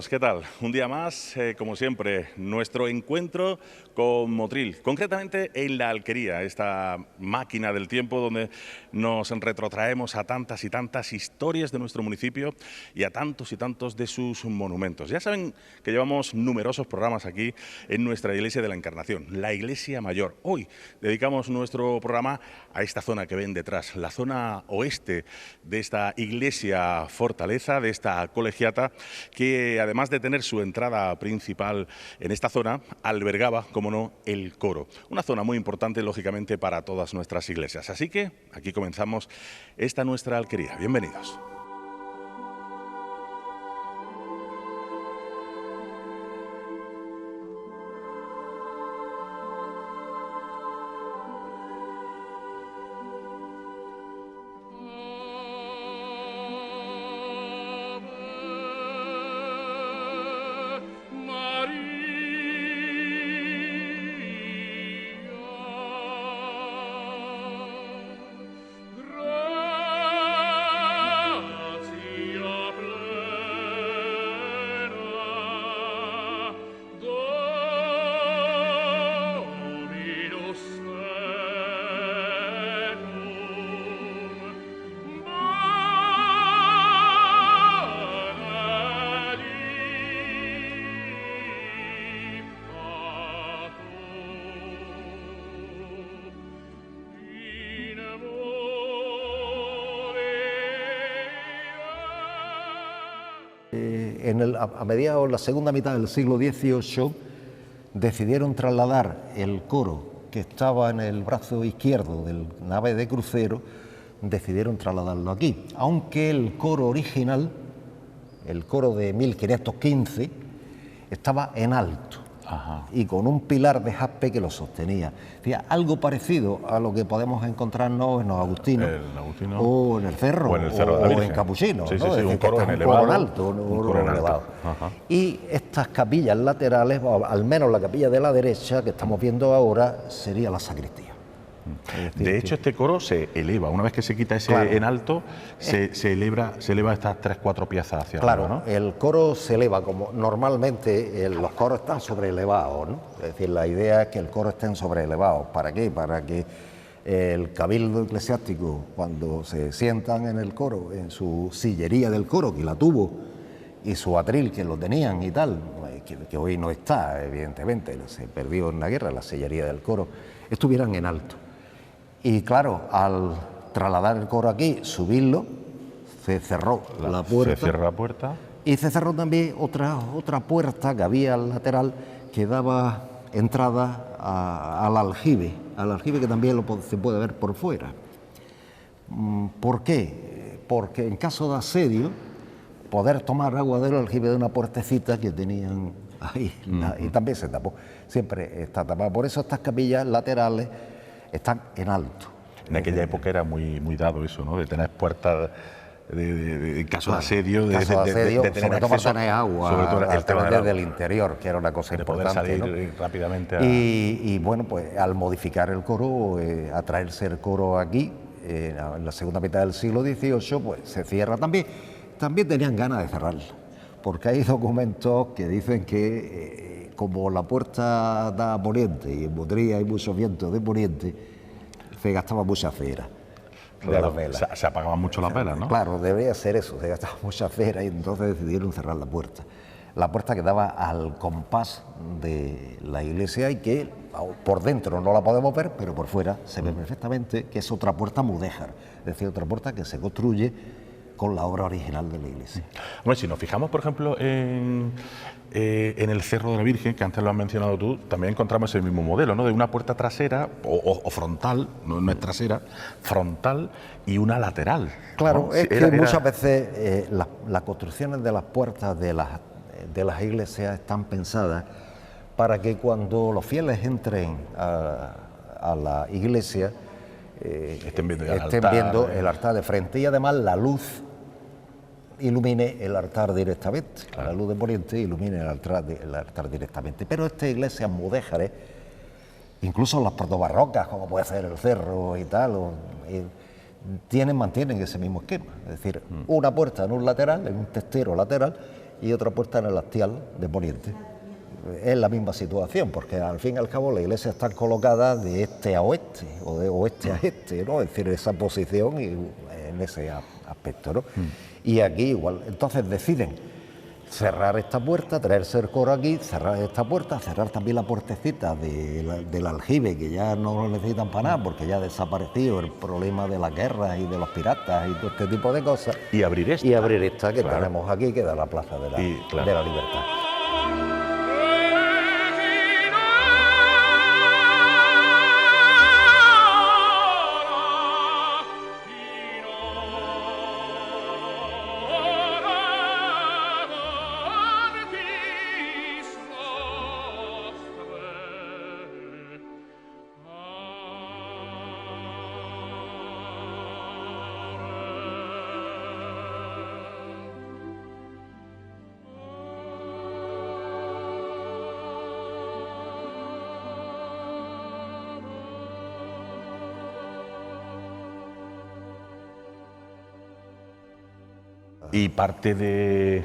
Bienvenidos, ¿qué tal? Un día más, como siempre, nuestro encuentro con Motril, concretamente en la Alquería, esta máquina del tiempo donde nos retrotraemos a tantas y tantas historias de nuestro municipio y a tantos y tantos de sus monumentos. Ya saben que llevamos numerosos programas aquí en nuestra Iglesia de la Encarnación, la Iglesia Mayor. Hoy dedicamos nuestro programa a esta zona que ven detrás, la zona oeste de esta iglesia fortaleza, de esta colegiata, que además de tener su entrada principal en esta zona, albergaba, como no, el coro. Una zona muy importante, lógicamente, para todas nuestras iglesias. Así que aquí comenzamos esta nuestra alquería. Bienvenidos. A mediados de la segunda mitad del siglo XVIII decidieron trasladar el coro que estaba en el brazo izquierdo del nave de crucero, decidieron trasladarlo aquí, aunque el coro original, el coro de 1515, estaba en alto. Ajá. Y con un pilar de jaspe que lo sostenía. Algo parecido a lo que podemos encontrarnos en los agustinos, o en el cerro, o en capuchino, sí, ¿no? Sí, un coro en elevado, coro en alto, un coro elevado. Y estas capillas laterales, al menos la capilla de la derecha que estamos viendo ahora, sería la sacristía. De hecho, este coro se eleva. Una vez que se quita ese en alto, se eleva estas 3-4 piezas hacia arriba, ¿no? El coro se eleva, como normalmente los coros están sobreelevados, ¿no? Es decir, la idea es que el coro estén sobreelevados. ¿Para qué? Para que el cabildo eclesiástico, cuando se sientan en el coro, en su sillería del coro, que la tuvo, y su atril, que lo tenían y tal, que hoy no está, evidentemente, se perdió en la guerra, la sillería del coro, estuvieran en alto. Y claro, al trasladar el coro aquí, subirlo, se cerró la puerta. Se cierra la puerta. Y se cerró también otra puerta que había al lateral que daba entrada al aljibe que también se puede ver por fuera. ¿Por qué? Porque en caso de asedio, poder tomar agua del aljibe de una puertecita que tenían ahí, y también se tapó, siempre está tapada. Por eso estas capillas laterales están en alto. En aquella época era muy dado eso, ¿no? De tener puertas en caso de asedio, de tener sobre todo acceso, para tener agua, sobre todo el tema desde el interior, que era una cosa importante, poder salir, ¿no? Rápidamente y bueno, pues al modificar el coro, a traerse el coro aquí, en la segunda mitad del siglo XVIII, pues se cierra también. También tenían ganas de cerrarla, porque hay documentos que dicen que como la puerta da a poniente y en Motril hay muchos vientos de poniente, se gastaba mucha cera. Claro, se apagaban mucho las velas, ¿no? Claro, debería ser eso, se gastaba mucha cera y entonces decidieron cerrar la puerta. La puerta que daba al compás de la iglesia y que por dentro no la podemos ver, pero por fuera se ve perfectamente que es otra puerta mudéjar, es decir, otra puerta que se construye con la obra original de la iglesia. Bueno, si nos fijamos, por ejemplo, en el Cerro de la Virgen, que antes lo has mencionado tú, también encontramos el mismo modelo, ¿no? De una puerta trasera o frontal, no es trasera, frontal y una lateral. Claro, ¿no? es que muchas veces las construcciones de las puertas de las iglesias están pensadas para que cuando los fieles entren a la iglesia estén viendo el altar de frente y además la luz ilumine el altar directamente, claro. La luz de poniente ilumine el altar directamente. Pero estas iglesias mudéjares, incluso las protobarrocas, como puede ser el Cerro y tal, mantienen ese mismo esquema. Es decir, una puerta en un lateral, en un testero lateral, y otra puerta en el hastial de poniente. Es la misma situación, porque al fin y al cabo la iglesia está colocada de este a oeste, o de oeste a este, ¿no? Es decir, esa posición y en ese aspecto, ¿no? Y aquí igual. Entonces deciden cerrar esta puerta, traerse el coro aquí, cerrar esta puerta, cerrar también la puertecita del aljibe, que ya no lo necesitan para nada, porque ya ha desaparecido el problema de las guerras y de los piratas y todo este tipo de cosas. Y abrir esta. Y abrir esta que claro. tenemos aquí, que da la Plaza de la Libertad. Y parte del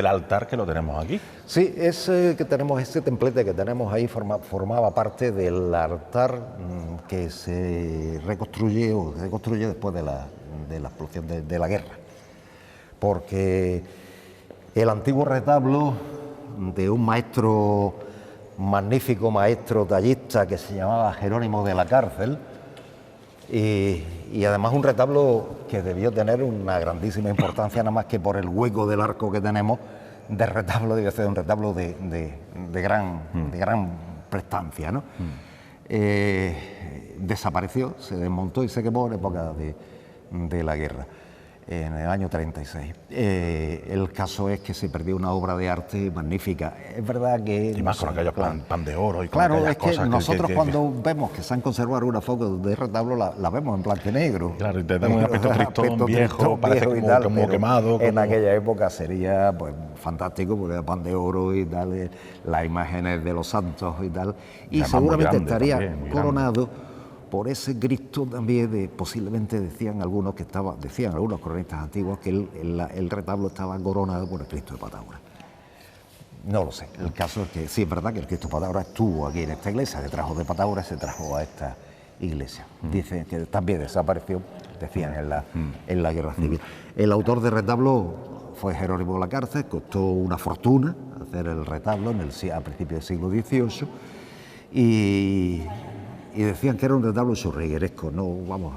altar que lo tenemos aquí. Sí, que tenemos ese templete que tenemos ahí formaba parte del altar que se reconstruye después de la explosión de la guerra. Porque el antiguo retablo de un maestro, magnífico maestro tallista que se llamaba Jerónimo de la Cárcel, y además un retablo que debió tener una grandísima importancia, nada más que por el hueco del arco que tenemos, de retablo, debe ser un retablo de gran prestancia, ¿no? Desapareció, se desmontó y se quemó en época de la guerra, en el año 36. El caso es que se perdió una obra de arte magnífica. Es verdad que... Y más con aquellos pan de oro y con claro, aquellas es que cosas nosotros cuando vemos que se han conservado algunas fotos de retablo, la vemos en blanco y negro. Claro, y te dan un aspecto tristón, viejo, parece como quemado. En aquella época sería pues fantástico, porque era pan de oro y tal, las imágenes de los santos y tal. Y seguramente estaría también, coronado por ese Cristo también, posiblemente decían algunos cronistas antiguos que el retablo estaba coronado por el Cristo de Patagonia. No lo sé, el caso es que sí, es verdad que el Cristo de Patagonia estuvo aquí en esta iglesia, se trajo de Patagonia, se trajo a esta iglesia. Dicen que también desapareció, decían, en la guerra civil. El autor del retablo fue Jerónimo de la Cárcel, costó una fortuna hacer el retablo a principios del siglo XVIII, y decían que era un retablo churrigueresco, no, vamos,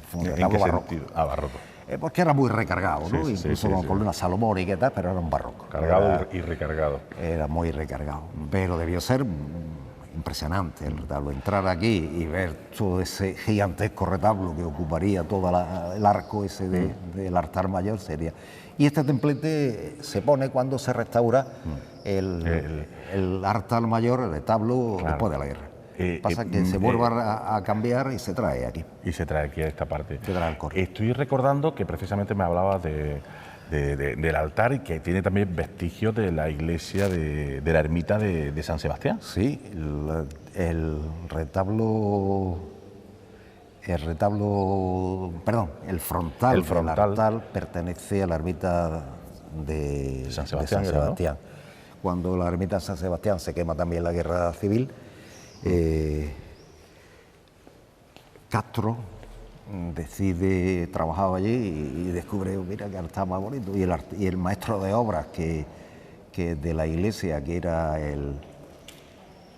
fue un retablo barroco. ¿En qué sentido? Barroco. Porque era muy recargado, ¿no? Sí, Incluso con columnas salomónicas y tal, pero era un barroco. Cargado y recargado. Era muy recargado, pero debió ser impresionante el retablo. Entrar aquí y ver todo ese gigantesco retablo que ocuparía todo el arco ese del altar mayor sería... Y este templete se pone cuando se restaura el altar mayor, el retablo, claro, después de la guerra. Pasa que se vuelve a cambiar y se trae aquí. Y se trae aquí a esta parte. Se trae al coro. Estoy recordando que precisamente me hablabas del altar y que tiene también vestigios de la iglesia de la ermita de San Sebastián. Sí, el frontal del altar pertenece a la ermita de San Sebastián. ¿No? Cuando la ermita de San Sebastián se quema también en la guerra civil, Castro trabajaba allí y descubre, mira, que está más bonito. Y el maestro de obras que de la iglesia, que era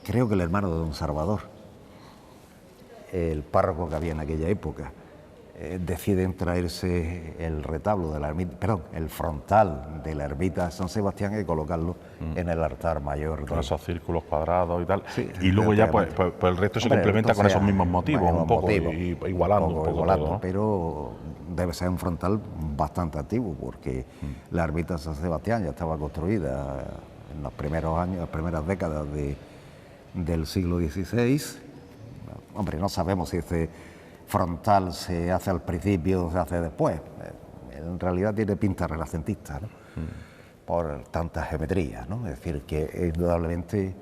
creo que el hermano de don Salvador, el párroco que había en aquella época, deciden traerse el retablo de la ermita, el frontal de la ermita de San Sebastián y colocarlo en el altar mayor. Con esos círculos cuadrados y tal. Sí, y luego ya pues el resto se complementa con esos mismos motivos, un poco, igualando un poco todo, ¿no? Pero debe ser un frontal bastante antiguo, porque la ermita de San Sebastián ya estaba construida en los primeros años, las primeras décadas del siglo XVI. Hombre, no sabemos si ese frontal se hace al principio o se hace después. En realidad tiene pinta renacentista, ¿no? Por tanta geometría, ¿no? Es decir, que indudablemente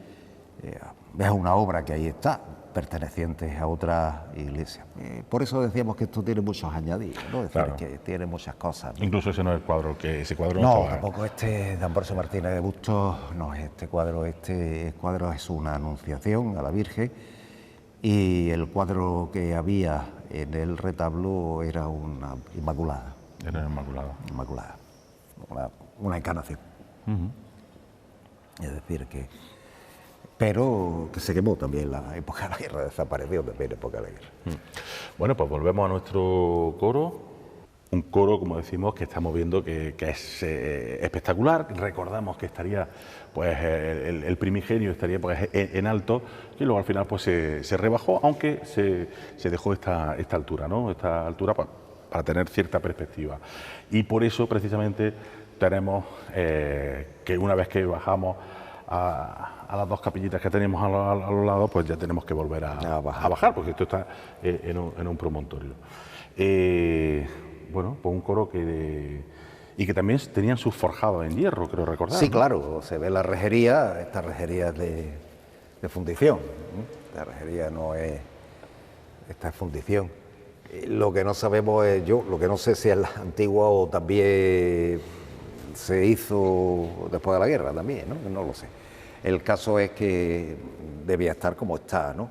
es una obra que ahí está, pertenecientes a otras iglesias. Por eso decíamos que esto tiene muchos añadidos, ¿no? Es decir, que tiene muchas cosas, ¿no? Incluso ese no es el cuadro, que ese cuadro no estaba... tampoco este de Ambrosio Martínez de Bustos, no es este cuadro es una anunciación a la Virgen, y el cuadro que había en el retablo era una Inmaculada. Era Inmaculada. Inmaculada, una encarnación. Es decir, pero que se quemó también en la época de la guerra, desapareció también en la época de la guerra. Bueno, pues volvemos a nuestro coro. Un coro, como decimos, que estamos viendo que es espectacular. Recordamos que estaría, pues, el primigenio estaría, pues, en alto, y luego al final, pues, se rebajó, aunque se dejó esta altura, ¿no? Esta altura para tener cierta perspectiva. Y por eso, precisamente, tenemos que una vez que bajamos a las dos capillitas que tenemos a los lados, pues ya tenemos que volver a bajar, porque esto está en un promontorio. Bueno, pues un coro y que también tenían sus forjados en hierro, creo recordar. Sí, ¿no? claro, se ve la rejería, esta rejería es de fundición, ¿no? La rejería no es, esta es fundición. Lo que no sabemos es, lo que no sé si es la antigua o también se hizo después de la guerra también, ¿no? No lo sé. El caso es que debía estar como está, ¿no?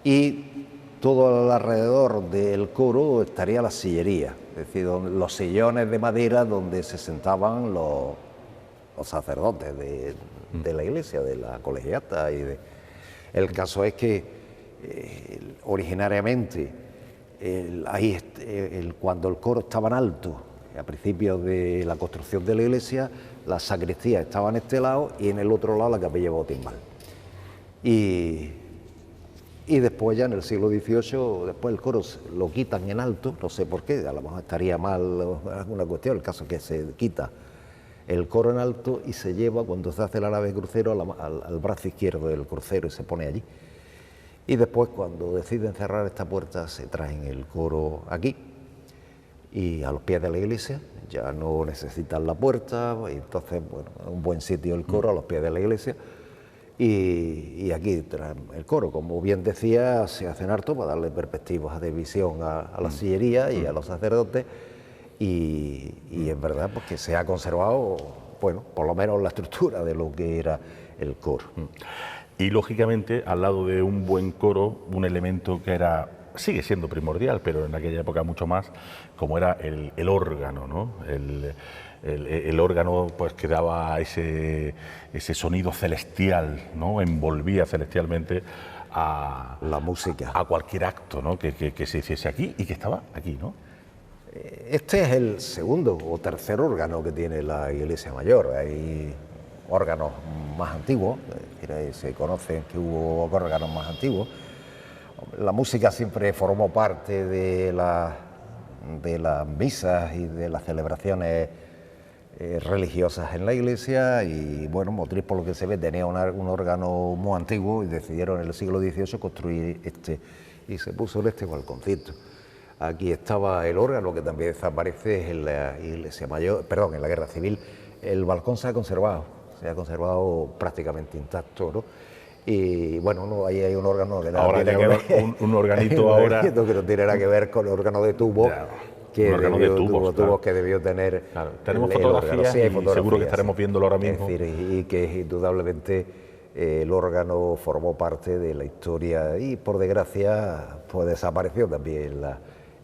Y todo alrededor del coro estaría la sillería, es decir, los sillones de madera donde se sentaban los sacerdotes de la iglesia, de la colegiata. El caso es que originariamente, cuando el coro estaba en alto, a principios de la construcción de la iglesia, la sacristía estaba en este lado y en el otro lado la capilla bautismal. Y después ya en el siglo XVIII, después el coro lo quitan en alto, no sé por qué, a lo mejor estaría mal alguna cuestión, el caso es que se quita el coro en alto y se lleva, cuando se hace la nave crucero, al brazo izquierdo del crucero y se pone allí. Y después, cuando deciden cerrar esta puerta, se traen el coro aquí y a los pies de la iglesia, ya no necesitan la puerta, y entonces, bueno, un buen sitio el coro a los pies de la iglesia. Y aquí traen el coro, como bien decía, se hacen harto para darle perspectivas de visión a la sillería y a los sacerdotes, y es verdad pues, que se ha conservado, bueno, por lo menos la estructura de lo que era el coro. Y lógicamente, al lado de un buen coro, un elemento que sigue siendo primordial, pero en aquella época mucho más, como era el órgano, ¿no? El órgano pues que daba ese sonido celestial, ¿no? Envolvía celestialmente a la música, a cualquier acto, ¿no? que se hiciese aquí y que estaba aquí, ¿no? Este es el segundo o tercer órgano que tiene la iglesia mayor. Hay órganos más antiguos, se conocen que hubo órganos más antiguos. La música siempre formó parte de las misas y de las celebraciones religiosas en la iglesia, y bueno, Motril, por lo que se ve, tenía un órgano muy antiguo y decidieron en el siglo XVIII construir este, y se puso este con el concierto. Aquí estaba el órgano, que también desaparece en la iglesia mayor, perdón, en la guerra civil. El balcón se ha conservado prácticamente intacto, ¿no? Y bueno, ahí hay un órgano que ahora tiene que ver, un organito ahora que no tiene nada que ver con el órgano de tubo. Ya. Que tubos que debió tener. Claro. Tenemos fotografías, sí, y seguro que estaremos viéndolo ahora mismo. Es decir, y que indudablemente el órgano formó parte de la historia y, por desgracia, pues desapareció también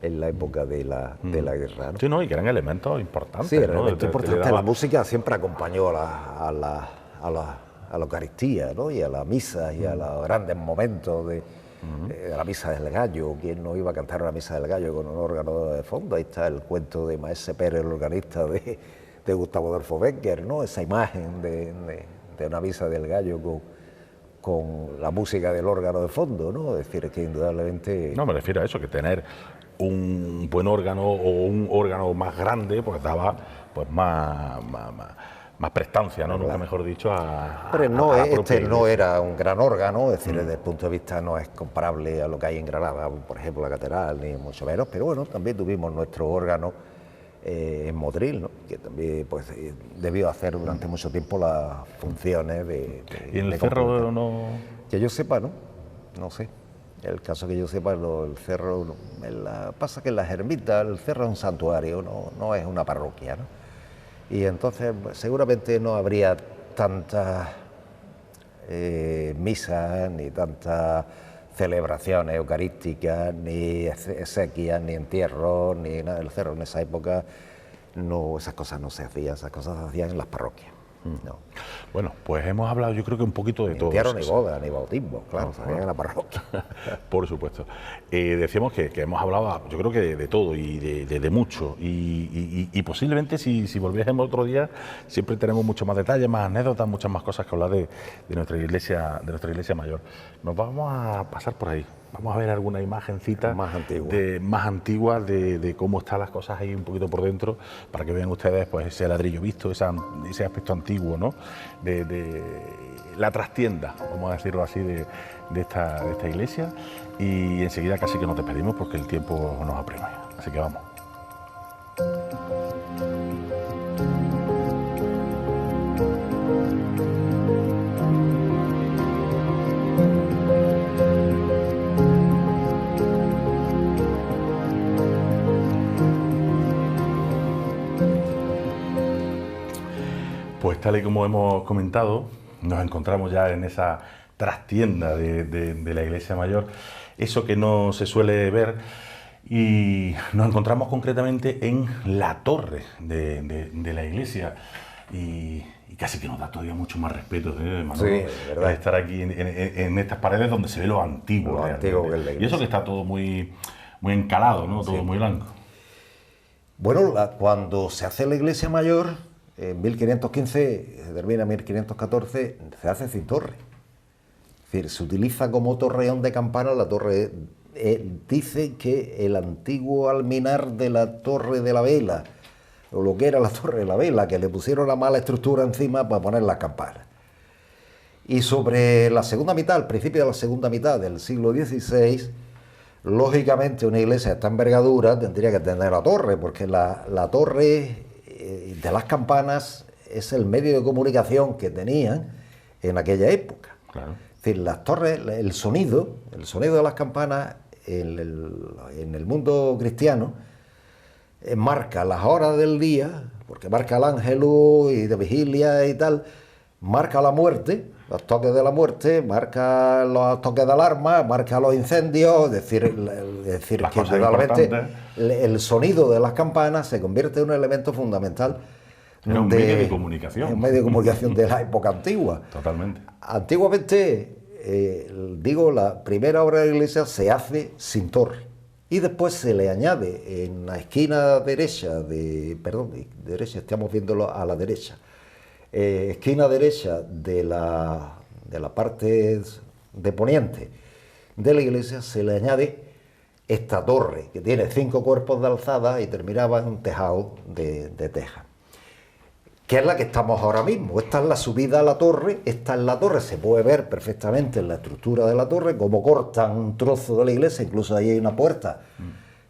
en la época de la guerra, ¿no? Sí, ¿no? Y que eran elementos importantes. Sí, eran ¿no? elementos importantes. La música siempre acompañó a la Eucaristía, ¿no? Y a la misa y a los grandes momentos de la misa del gallo. ¿Quién no iba a cantar una misa del gallo con un órgano de fondo? Ahí está el cuento de Maese Pérez, el organista de Gustavo Adolfo Bécquer, ¿no? Esa imagen de una misa del gallo con la música del órgano de fondo, ¿no? Es decir, que indudablemente... No, me refiero a eso, que tener un buen órgano o un órgano más grande, pues daba pues más prestancia, ¿no? Claro. Nunca mejor dicho, Pero no, este no era un gran órgano, es decir, desde el punto de vista no es comparable a lo que hay en Granada, por ejemplo, la catedral, ni mucho menos, pero bueno, también tuvimos nuestro órgano en Motril, ¿no? Que también pues debió hacer durante mucho tiempo las funciones de... ¿Y en el Cerro no...? Que yo sepa, ¿no? No sé. El caso que yo sepa, el cerro, pasa que en las ermitas el cerro es un santuario, no es una parroquia, ¿no? Y entonces seguramente no habría tantas misas, ni tantas celebraciones eucarísticas, ni exequias, ni entierros, ni nada del cerro. En esa época no, esas cosas no se hacían, esas cosas se hacían en las parroquias. No. Bueno, pues hemos hablado yo creo que un poquito de todo. Ni entierro, ni boda, ni bautismo, claro, se hacían en la parroquia. Por supuesto. Decíamos que hemos hablado, yo creo que de todo y de mucho. Y posiblemente si volviésemos otro día, siempre tenemos mucho más detalles, más anécdotas, muchas más cosas que hablar de nuestra iglesia mayor. Nos vamos a pasar por ahí. Vamos a ver alguna imagencita más antigua de cómo están las cosas ahí un poquito por dentro, para que vean ustedes pues ese ladrillo visto, ese aspecto antiguo, ¿no? De la trastienda, vamos a decirlo así, de esta iglesia. Y enseguida casi que nos despedimos porque el tiempo nos apremia. Así que vamos. Pues tal y como hemos comentado, nos encontramos ya en esa trastienda de la iglesia mayor, eso que no se suele ver, y nos encontramos concretamente en la torre de la iglesia, y casi que nos da todavía mucho más respeto, Manolo, sí, verdad, estar aquí en estas paredes donde se ve lo antiguo, que es la iglesia. Y eso que está todo muy encalado, ¿no? Todo muy blanco. Bueno, cuando se hace la iglesia mayor, en 1515, se termina en 1514, se hace sin torre. Es decir, se utiliza como torreón de campana la torre. Dice que el antiguo alminar de la Torre de la Vela, o lo que era la Torre de la Vela, que le pusieron la mala estructura encima para poner las campanas. Y sobre la segunda mitad, al principio de la segunda mitad del siglo XVI, lógicamente una iglesia de esta envergadura tendría que tener la torre, porque la torre de las campanas es el medio de comunicación que tenían en aquella época. Claro. Es decir, las torres, el sonido de las campanas en el mundo cristiano marca las horas del día, porque marca el ángelus y de vigilia y tal, marca la muerte, los toques de la muerte, marca los toques de alarma, marca los incendios, es decir que realmente el sonido de las campanas se convierte en un elemento fundamental. Era un medio de comunicación. Un medio de comunicación de la época antigua. Totalmente. Antiguamente, la primera obra de la iglesia se hace sin torre. Y después se le añade en la esquina derecha estamos viéndolo a la derecha. Esquina derecha de la parte de poniente de la iglesia se le añade esta torre que tiene 5 cuerpos de alzada y terminaba en un tejado de teja, que es la que estamos ahora mismo. Esta es la subida a la torre, esta es la torre, se puede ver perfectamente en la estructura de la torre cómo cortan un trozo de la iglesia, incluso ahí hay una puerta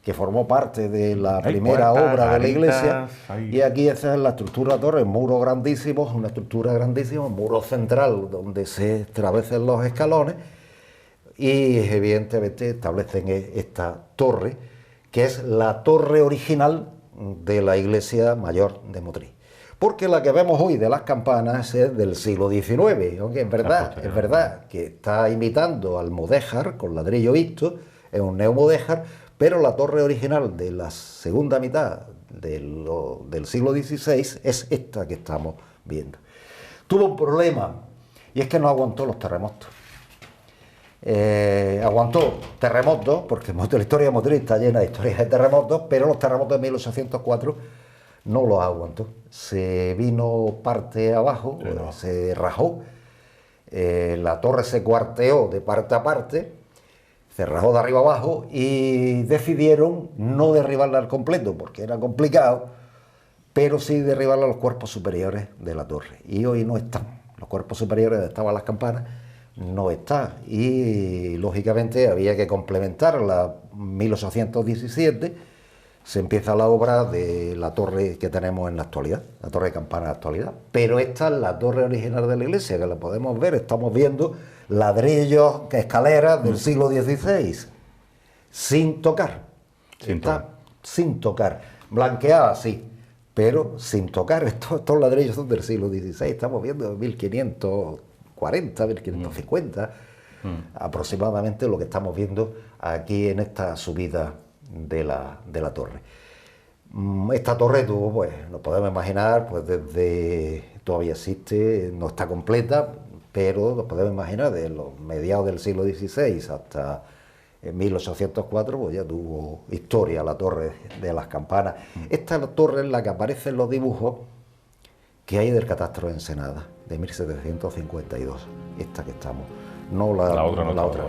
que formó parte de la primera obra de la iglesia, y aquí esa es la estructura de la torre, muro grandísimo, una estructura grandísima, muro central donde se establecen los escalones, y evidentemente establecen esta torre, que es la torre original de la iglesia mayor de Motril. Porque la que vemos hoy de las campanas es del siglo XIX, aunque es verdad que está imitando al mudéjar con ladrillo visto, es un neomudéjar, pero la torre original de la segunda mitad del siglo XVI es esta que estamos viendo. Tuvo un problema, y es que no aguantó los terremotos. Aguantó terremotos, porque la historia de Motril está llena de historias de terremotos, pero los terremotos de 1804 no los aguantó. Se vino parte abajo, se rajó, la torre se cuarteó de parte a parte, se rajó de arriba abajo y decidieron no derribarla al completo porque era complicado, pero sí derribarla a los cuerpos superiores de la torre. Y hoy no están. Los cuerpos superiores donde estaban las campanas no están. Y lógicamente había que complementarla. En 1817 se empieza la obra de la torre que tenemos en la actualidad, la torre de campana de la actualidad. Pero esta es la torre original de la iglesia, que la podemos ver, estamos viendo ladrillos, escaleras del siglo XVI, sin tocar. Sin tocar. Blanqueada, sí, pero sin tocar. Estos ladrillos son del siglo XVI, estamos viendo 1540, 1550, aproximadamente lo que estamos viendo aquí en esta subida de la torre. Esta torre tuvo, pues, nos podemos imaginar, pues desde, todavía existe, no está completa, pero nos podemos imaginar de los mediados del siglo XVI hasta 1804, pues ya tuvo historia la torre de las campanas. Esta torre es la que aparece en los dibujos que hay del catastro de Ensenada, de 1752, esta que estamos, no la otra. No, la otra.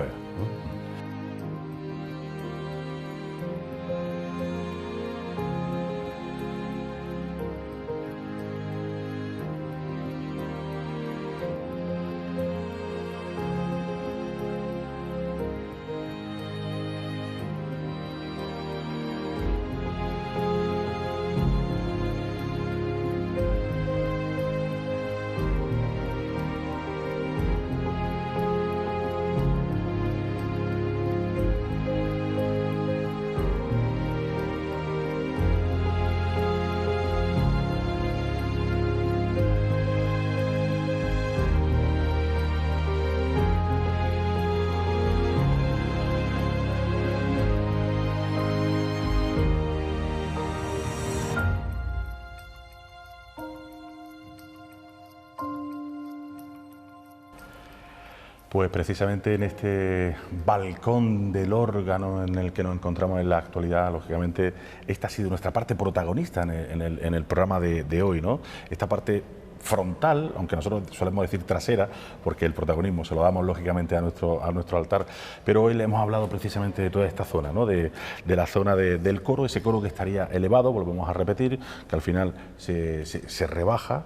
Pues precisamente en este balcón del órgano en el que nos encontramos en la actualidad, lógicamente, esta ha sido nuestra parte protagonista en el programa de hoy, ¿no? Esta parte frontal, aunque nosotros solemos decir trasera, porque el protagonismo se lo damos lógicamente a nuestro altar, pero hoy le hemos hablado precisamente de toda esta zona, ¿no? de la zona del coro, ese coro que estaría elevado, volvemos a repetir, que al final se rebaja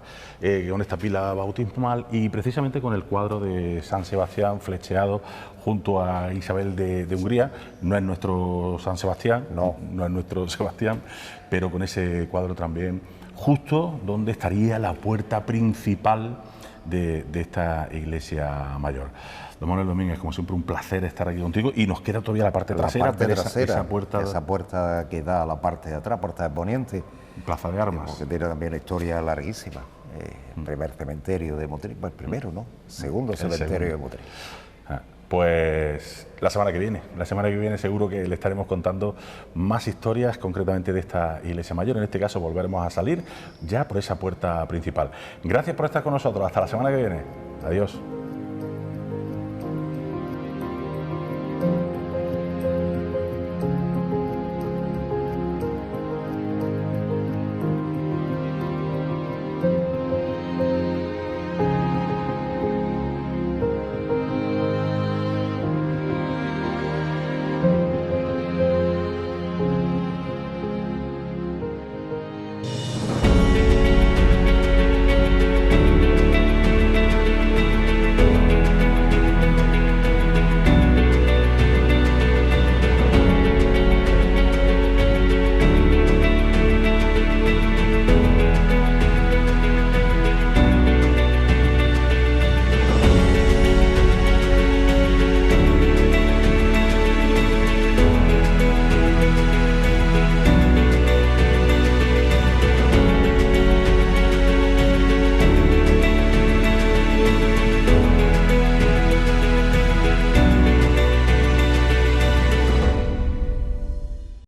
con esta pila bautismal y precisamente con el cuadro de San Sebastián flecheado junto a Isabel de Hungría. No es nuestro San Sebastián, no es nuestro Sebastián, pero con ese cuadro también justo donde estaría la puerta principal de esta iglesia mayor. Don Manuel Domínguez, como siempre, un placer estar aquí contigo y nos queda todavía la parte trasera, esa puerta que da a la parte de atrás, puerta de Poniente. Plaza de Armas. Que tiene también la historia larguísima. El primer cementerio de Motril, pues el primero, ¿no? Segundo cementerio de Motril. Pues la semana que viene seguro que le estaremos contando más historias, concretamente de esta iglesia mayor. En este caso volveremos a salir ya por esa puerta principal. Gracias por estar con nosotros, hasta la semana que viene. Adiós.